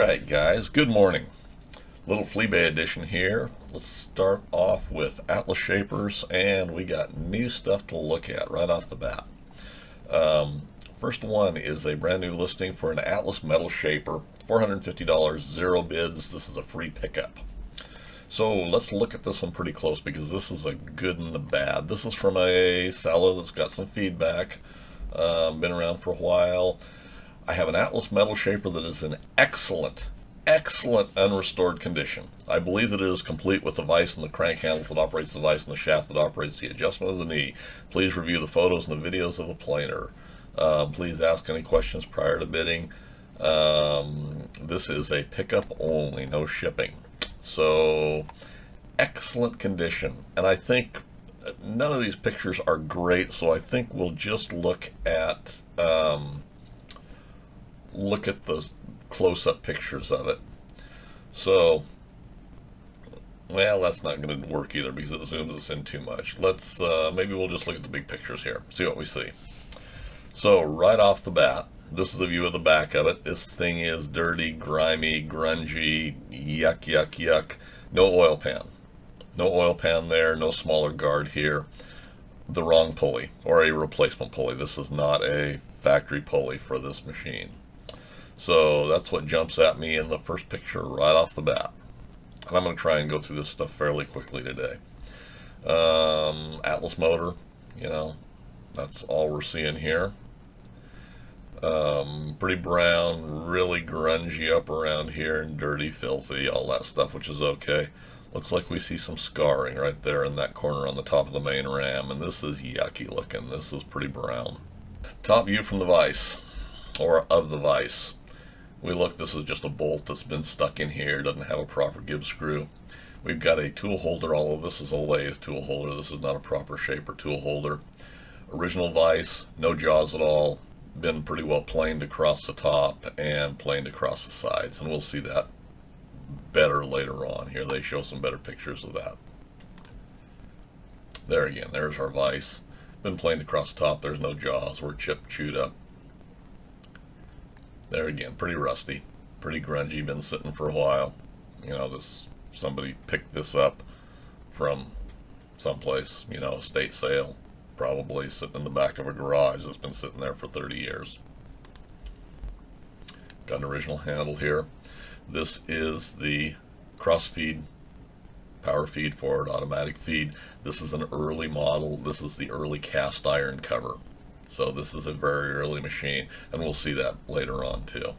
Alright guys, good morning. Little Fleabay edition here. Let's start off with Atlas shapers, and we got new stuff to look at right off the bat. First one is a brand new listing for an Atlas metal shaper, $450, zero bids. This is a free pickup. So let's look at this one pretty close because this is a good and a bad. This is from a seller that's got some feedback, been around for a while. I have an Atlas metal shaper that is in excellent unrestored condition. I believe that it is complete with the vise and the crank handles that operates the vise and the shaft that operates the adjustment of the knee. Please review the photos and the videos of the planer. Please ask any questions prior to bidding. This is a pickup only, no shipping. So, excellent condition. And I think none of these pictures are great, so I think we'll just look at the close-up pictures of it. So, well, that's not going to work either because it zooms us in too much. Let's maybe we'll just look at the big pictures here, see what we see. So right off the bat, this is the view of the back of it. This thing is dirty, grimy, grungy, yuck, yuck, yuck. No oil pan. No oil pan there, no smaller guard here. The wrong pulley, or a replacement pulley. This is not a factory pulley for this machine. So that's what jumps at me in the first picture right off the bat. And I'm going to try and go through this stuff fairly quickly today. Atlas motor, that's all we're seeing here. Pretty brown, really grungy up around here, and dirty, filthy, all that stuff, which is okay. Looks like we see some scarring right there in that corner on the top of the main ram, and this is yucky looking. This is pretty brown. Top view from the vise, or of the vise. We look, this is just a bolt that's been stuck in here, doesn't have a proper give screw. We've got a tool holder, although this is a lathe tool holder. This is not a proper shaper tool holder. Original vise, no jaws at all. Been pretty well planed across the top and planed across the sides, and we'll see that better later on. Here they show some better pictures of that. There again, there's our vise. Been planed across the top, there's no jaws, we're chipped, chewed up. There again, pretty rusty, pretty grungy, been sitting for a while. Somebody picked this up from someplace, estate sale, probably sitting in the back of a garage that's been sitting there for 30 years. Got an original handle here. This is the cross feed, power feed forward, automatic feed. This is an early model. This is the early cast iron cover. So this is a very early machine, and we'll see that later on too.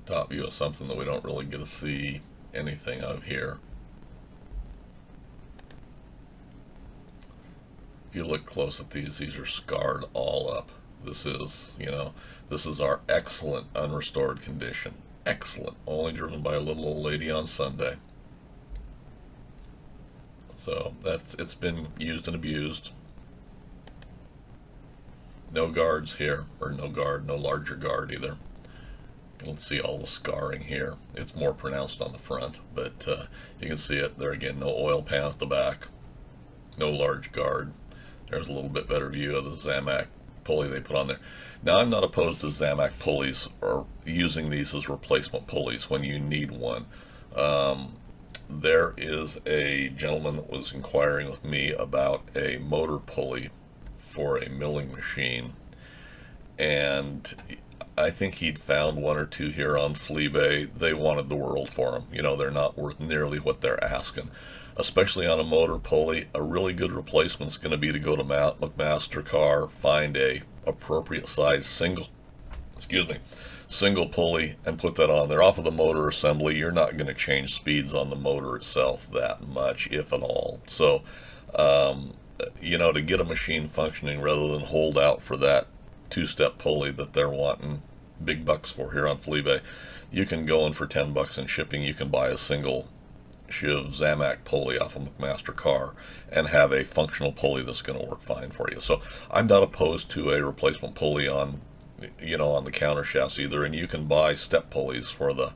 Top view of something that we don't really get to see anything of here. If you look close at these are scarred all up. This is our excellent unrestored condition. Excellent, only driven by a little old lady on Sunday. So it's been used and abused. No guards here, or no larger guard either. You can see all the scarring here. It's more pronounced on the front, but you can see it there again. No oil pan at the back, no large guard. There's a little bit better view of the Zamac pulley they put on there. Now, I'm not opposed to Zamac pulleys or using these as replacement pulleys when you need one. There is a gentleman that was inquiring with me about a motor pulley for a milling machine, and I think he'd found one or two here on Fleabay. They wanted the world for them. They're not worth nearly what they're asking, especially on a motor pulley. A really good replacement is going to be to go to McMaster Car, find a appropriate size single pulley and put that on there. Off of the motor assembly, you're not going to change speeds on the motor itself that much, if at all. So, to get a machine functioning rather than hold out for that two-step pulley that they're wanting big bucks for here on Fleabay, you can go in for 10 bucks in shipping. You can buy a single Shiv Zamac pulley off of McMaster Car and have a functional pulley that's going to work fine for you. So I'm not opposed to a replacement pulley on the counter shafts either, and you can buy step pulleys for the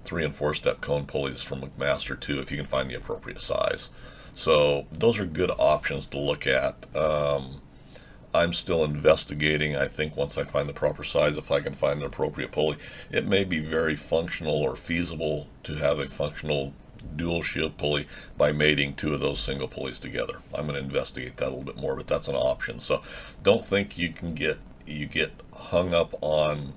3 and 4 step cone pulleys from McMaster too, if you can find the appropriate size. So those are good options to look at. I'm still investigating. I think once I find the proper size, if I can find an appropriate pulley, it may be very functional or feasible to have a functional dual shield pulley by mating two of those single pulleys together. I'm going to investigate that a little bit more, but that's an option. So don't think you get hung up on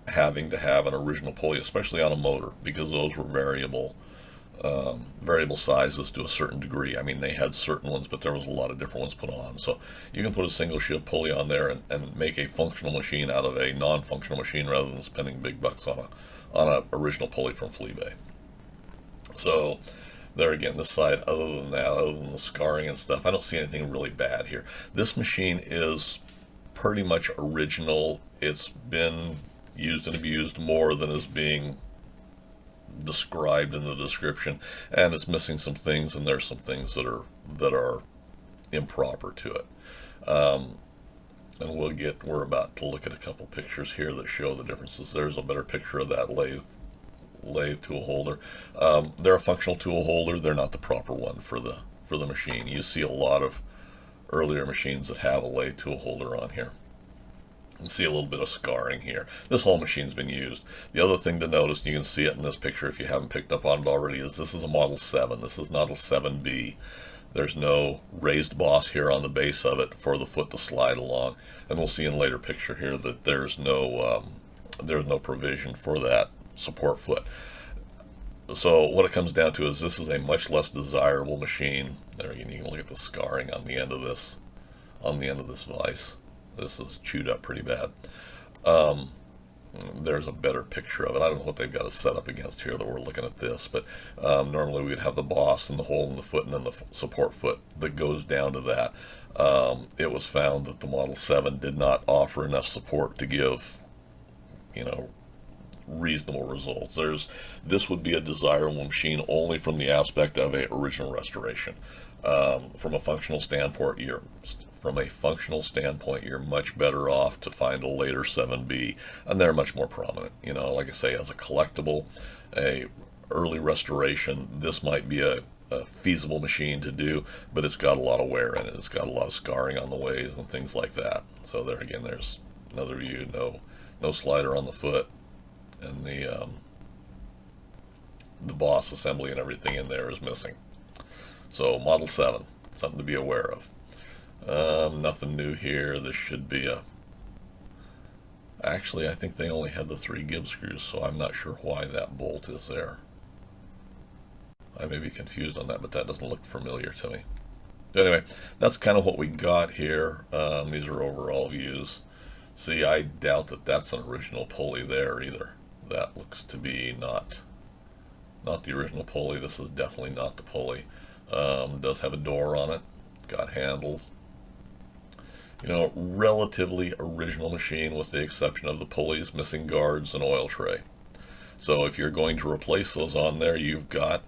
having to have an original pulley, especially on a motor, because those were variable sizes to a certain degree. I mean, they had certain ones, but there was a lot of different ones put on. So you can put a single shield pulley on there and make a functional machine out of a non-functional machine rather than spending big bucks on a original pulley from Fleabay. So there again, this side, other than that, other than the scarring and stuff, I don't see anything really bad here. This machine is pretty much original. It's been used and abused more than is being described in the description, and it's missing some things, and there's some things that are improper to it. And we're about to look at a couple pictures here that show the differences. There's a better picture of that lathe tool holder. They're a functional tool holder. They're not the proper one for the machine. You see a lot of earlier machines that have a lathe tool holder on here. You can see a little bit of scarring here. This whole machine's been used. The other thing to notice, and you can see it in this picture if you haven't picked up on it already, is this is a Model 7. This is not a 7B. There's no raised boss here on the base of it for the foot to slide along. And we'll see in a later picture here that there's no provision for that support foot. So what it comes down to is this is a much less desirable machine. There again, you can look at the scarring on the end of this vise. This is chewed up pretty bad. There's a better picture of it. I don't know what they've got us set up against here that we're looking at this, but normally we'd have the boss and the hole in the foot and then the support foot that goes down to that. It was found that the Model 7 did not offer enough support to give, reasonable results. This would be a desirable machine only from the aspect of a original restoration. From a functional standpoint, you're much better off to find a later 7B, and they're much more prominent. Like I say, as a collectible, a early restoration, this might be a feasible machine to do, but it's got a lot of wear in it. It's got a lot of scarring on the ways and things like that. So there again, there's another view. No slider on the foot, and the boss assembly and everything in there is missing. So Model 7, something to be aware of. Nothing new here. This should be actually, I think they only had the 3 Gibbs screws, so I'm not sure why that bolt is there. I may be confused on that, but that doesn't look familiar to me. Anyway, that's kind of what we got here. These are overall views. See, I doubt that that's an original pulley there either. That looks to be not the original pulley. This is definitely not the pulley. It does have a door on it. Got handles. Relatively original machine with the exception of the pulleys, missing guards, and oil tray. So if you're going to replace those on there, you've got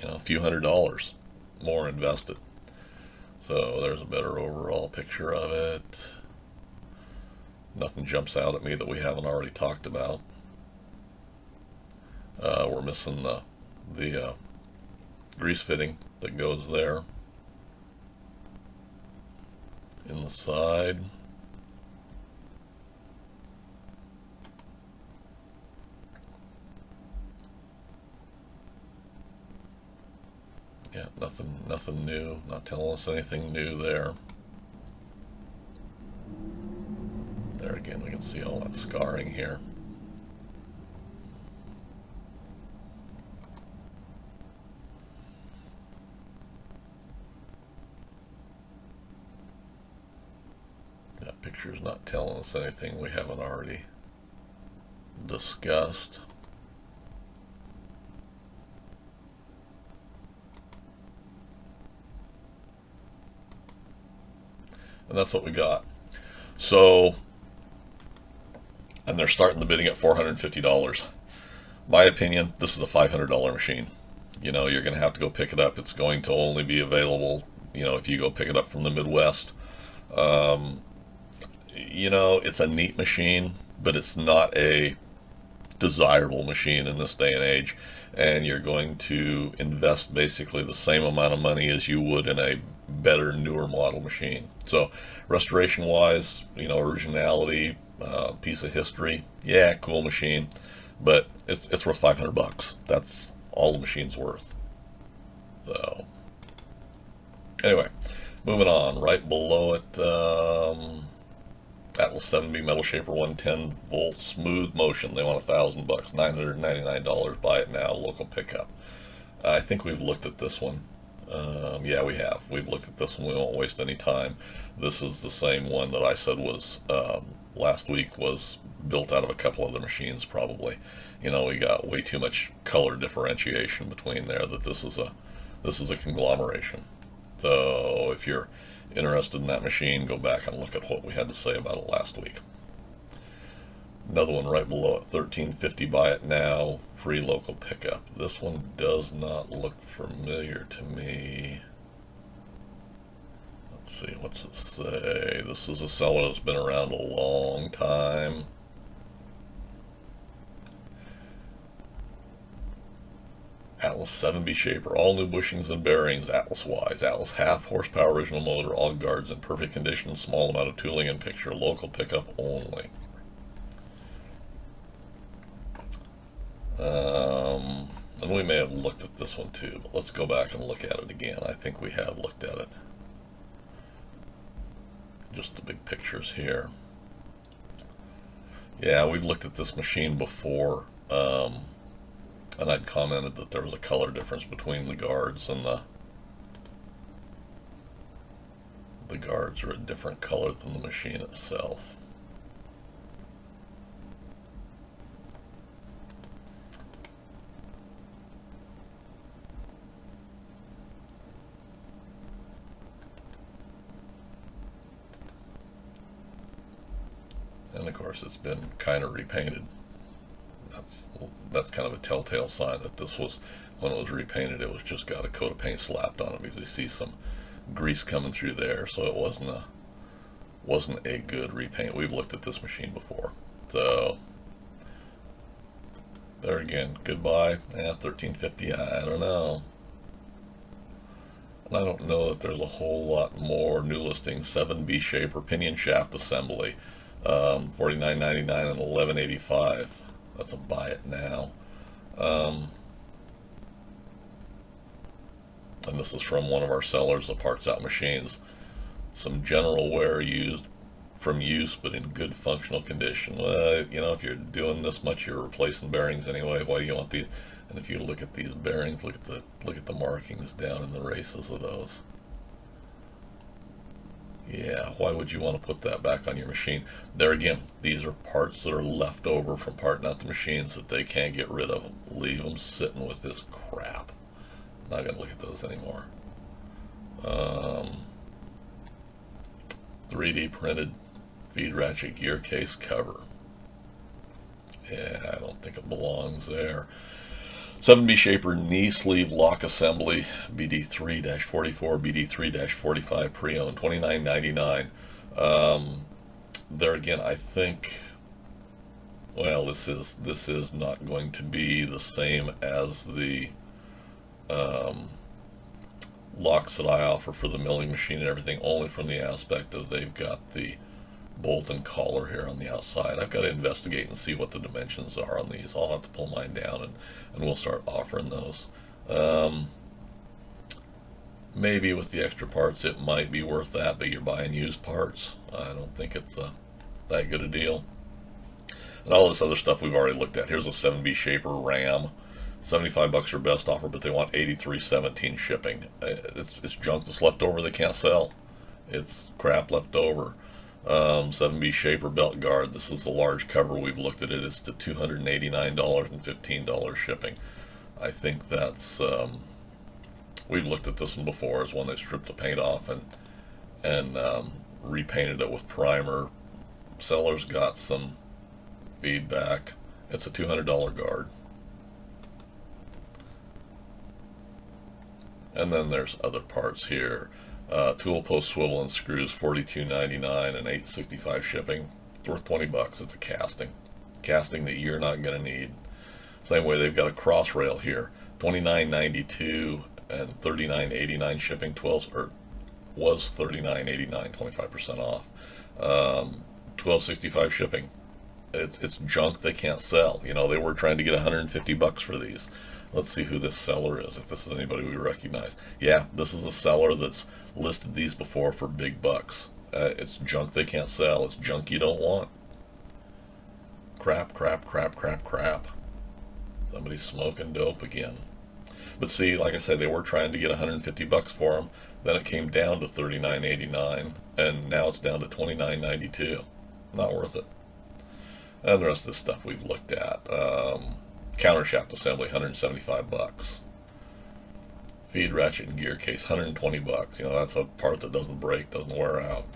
a few $100s more invested. So there's a better overall picture of it. Nothing jumps out at me that we haven't already talked about. We're missing the grease fitting that goes there in the side. Yeah, nothing new, not telling us anything new there. There again, we can see all that scarring here. That picture's not telling us anything we haven't already discussed. And that's what we got. So, and they're starting the bidding at $450. My opinion, this is a $500 machine. You're going to have to go pick it up. It's going to only be available, if you go pick it up from the Midwest. It's a neat machine, but it's not a desirable machine in this day and age. And you're going to invest basically the same amount of money as you would in a better, newer model machine. So restoration wise, originality, piece of history, yeah, cool machine, but it's worth $500. That's all the machine's worth. So anyway, moving on. Right below it, Atlas 7B metal shaper, 110 volt smooth motion. They want $1,000, $999. Buy it now. Local pickup. I think we've looked at this one. Yeah, we have. We've looked at this one. We won't waste any time. This is the same one that I said was last week was built out of a couple other machines. Probably, we got way too much color differentiation between there. That this is a conglomeration. So if you're interested in that machine, go back and look at what we had to say about it last week. Another one right below it, $13.50. Buy it now, free local pickup. This one does not look familiar to me. Let's see, what's it say? This is a seller that's been around a long time. Atlas 7B shaper, all new bushings and bearings, Atlas wise. Atlas half horsepower original motor, all guards in perfect condition, small amount of tooling and picture, local pickup only. And we may have looked at this one too, but let's go back and look at it again. I think we have looked at it. Just the big pictures here. Yeah, we've looked at this machine before, and I'd commented that there was a color difference between the guards, and the guards are a different color than the machine itself. And of course it's been kind of repainted. That's kind of a telltale sign that this was, when it was repainted, it was just got a coat of paint slapped on it, because you see some grease coming through there, so it wasn't a good repaint. We've looked at this machine before. So there again, goodbye. $13.50, I don't know. And I don't know that there's a whole lot more. New listing, 7B shaper, pinion shaft assembly, $49.99 and $11.85. That's a buy it now. And this is from one of our sellers of Parts Out Machines. Some general wear used from use, but in good functional condition. Well, if you're doing this much, you're replacing bearings anyway. Why do you want these? And if you look at these bearings, look at the markings down in the races of those. Yeah, why would you want to put that back on your machine? There again, these are parts that are left over from parting out the machines that they can't get rid of them. Leave them sitting with this crap. Not going to look at those anymore. 3D printed feed ratchet gear case cover. Yeah, I don't think it belongs there. 7B shaper knee sleeve lock assembly, BD3-44, BD3-45 pre-owned, $29.99. There again, I think, well, this is not going to be the same as the locks that I offer for the milling machine and everything, only from the aspect of they've got the bolt and collar here on the outside. I've got to investigate and see what the dimensions are on these. I'll have to pull mine down and we'll start offering those. Maybe with the extra parts it might be worth that, but you're buying used parts. I don't think it's that good a deal. And all this other stuff we've already looked at. Here's a 7B shaper ram, $75 your best offer, but they want $83.17 shipping. It's junk that's left over they can't sell. It's crap left over. 7B shaper belt guard. This is the large cover. We've looked at it. It's to $289 and $15 shipping. I think that's we've looked at this one before as one they stripped the paint off and repainted it with primer. Sellers got some feedback. It's a $200 guard. And then there's other parts here. Tool post swivel and screws, $42.99 and $8.65 shipping. It's worth $20. It's a casting that you're not going to need. Same way they've got a cross rail here, $29.92 and $39.89 shipping. was $39.89, 25% off. 12.65 shipping. It's junk they can't sell. You know, they were trying to get 150 bucks for these. Let's see who this seller is, if this is anybody we recognize. Yeah, this is a seller that's listed these before for big bucks. It's junk they can't sell. It's junk you don't want. Crap, crap, crap, crap, crap. Somebody's smoking dope again. But see, like I said, they were trying to get 150 bucks for them. Then it came down to $39.89, and now it's down to $29.92. Not worth it. And the rest of this stuff we've looked at. Counter shaft assembly, 175 bucks. Feed ratchet and gear case, 120 bucks. You know, that's a part that doesn't break, doesn't wear out.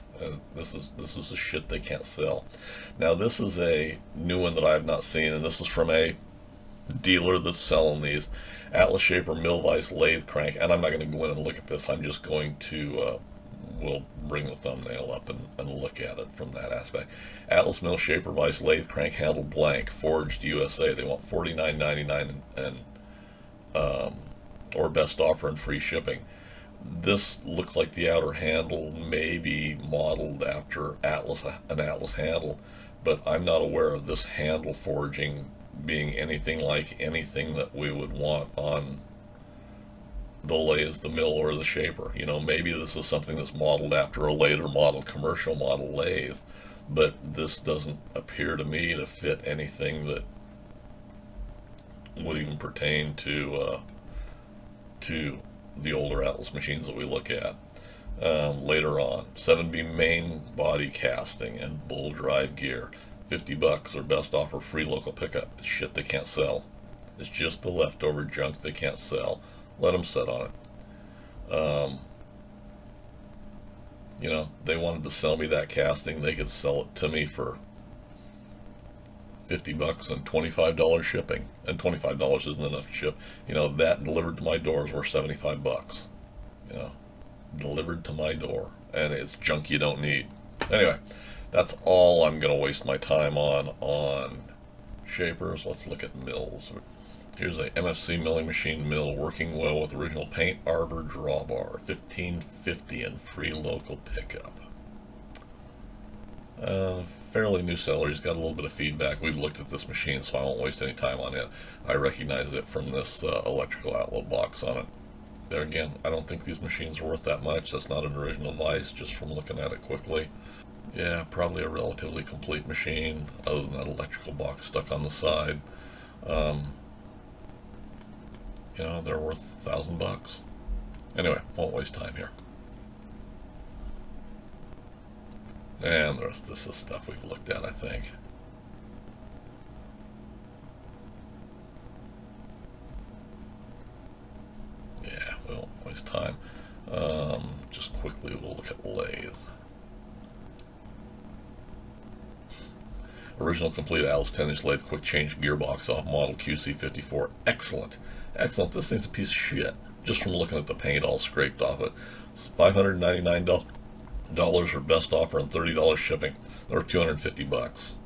This is the shit they can't sell. Now this is a new one that I have not seen, and this is from a dealer that's selling these. Atlas Shaper mill vise lathe crank, and I'm not going to go in and look at this. I'm just going to we'll bring the thumbnail up and look at it from that aspect. Atlas mill shaper vise lathe crank handle blank, forged USA. They want $49.99 and or best offer and free shipping. This looks like the outer handle may be modeled after an Atlas handle, but I'm not aware of this handle forging being anything like anything that we would want on the lathe, the mill, or the shaper. You know, maybe this is something that's modeled after a later model, commercial model lathe, but this doesn't appear to me to fit anything that would even pertain to the older Atlas machines that we look at. Later on, 7B main body casting and bull drive gear, 50 bucks or best offer, free local pickup. It's shit they can't sell. It's just the leftover junk they can't sell. Let them sit on it. You know, they wanted to sell me that casting. They could sell it to me for 50 bucks and $25 shipping. And $25 isn't enough to ship. You know, that delivered to my door is worth 75 bucks. You know, delivered to my door. And it's junk you don't need. Anyway, that's all I'm going to waste my time on shapers. Let's look at mills. Here's a MFC milling machine mill working well with original paint arbor drawbar, $15.50 and free local pickup. Fairly new seller. He's got a little bit of feedback. We've looked at this machine, so I won't waste any time on it. I recognize it from this electrical outlet box on it. There again, I don't think these machines are worth that much. That's not an original vise, just from looking at it quickly. Yeah, probably a relatively complete machine, other than that electrical box stuck on the side. You know, they're worth $1,000. Anyway, won't waste time here. And the rest of this is stuff we've looked at, I think. Yeah, we won't waste time. Just quickly, we'll look at lathe. Original complete Atlas 10-inch lathe quick change gearbox off model QC54. Excellent. Excellent. This thing's a piece of shit. Just from looking at the paint all scraped off it. It's $599 or best offer and $30 shipping. They're 250 bucks.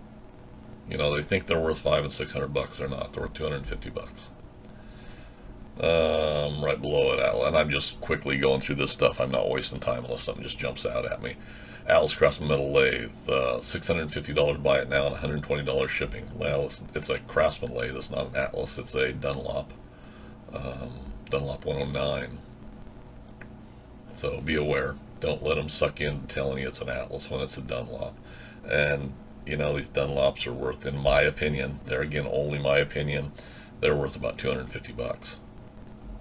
You know, they think they're worth $500 and $600. They're not. They're worth 250 bucks. Right below it, and I'm just quickly going through this stuff. I'm not wasting time unless something just jumps out at me. Atlas Craftsman metal lathe, $650 buy it now and $120 shipping. Well, it's a Craftsman lathe. It's not an Atlas. It's a Dunlop. Dunlop 109. So be aware. Don't let them suck in telling you it's an Atlas when it's a Dunlop. And, you know, these Dunlops are worth, in my opinion, they're again only my opinion, they're worth about 250 bucks.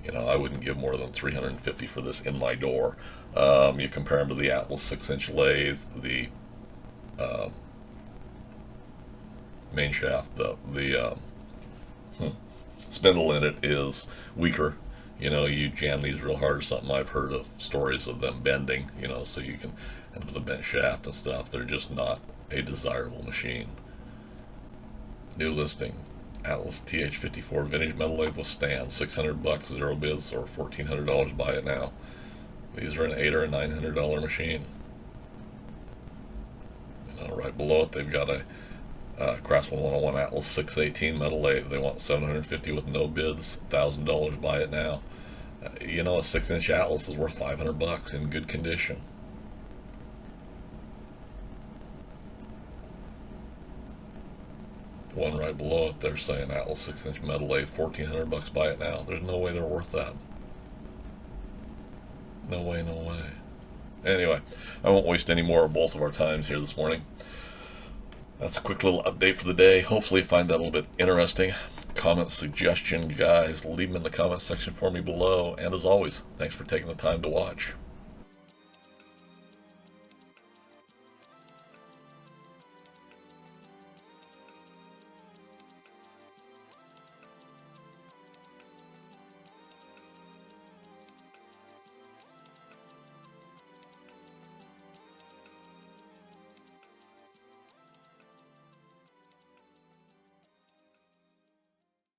You know, I wouldn't give more than 350 for this in my door. You compare them to the Atlas 6-inch lathe, the main shaft, the spindle in it is weaker. You know, you jam these real hard or something. I've heard of stories of them bending, you know, so you can end up with a bent shaft and stuff. They're just not a desirable machine. New listing. Atlas TH54 vintage metal lathe with stand, 600 bucks, zero bids, or $1,400 buy it now. These are an $800 or a $900 machine. You know, right below it, they've got a Craftsman 101 Atlas 618 metal lathe. They want $750 with no bids, $1,000 buy it now. You know, a 6-inch Atlas is worth $500 in good condition. One right below it, they're saying Atlas 6-inch metal lathe, $1,400. Buy it now. There's no way they're worth that. No way, no way. Anyway, I won't waste any more of both of our times here this morning. That's a quick little update for the day. Hopefully you find that a little bit interesting. Comment, suggestion, guys, leave them in the comment section for me below. And as always, thanks for taking the time to watch.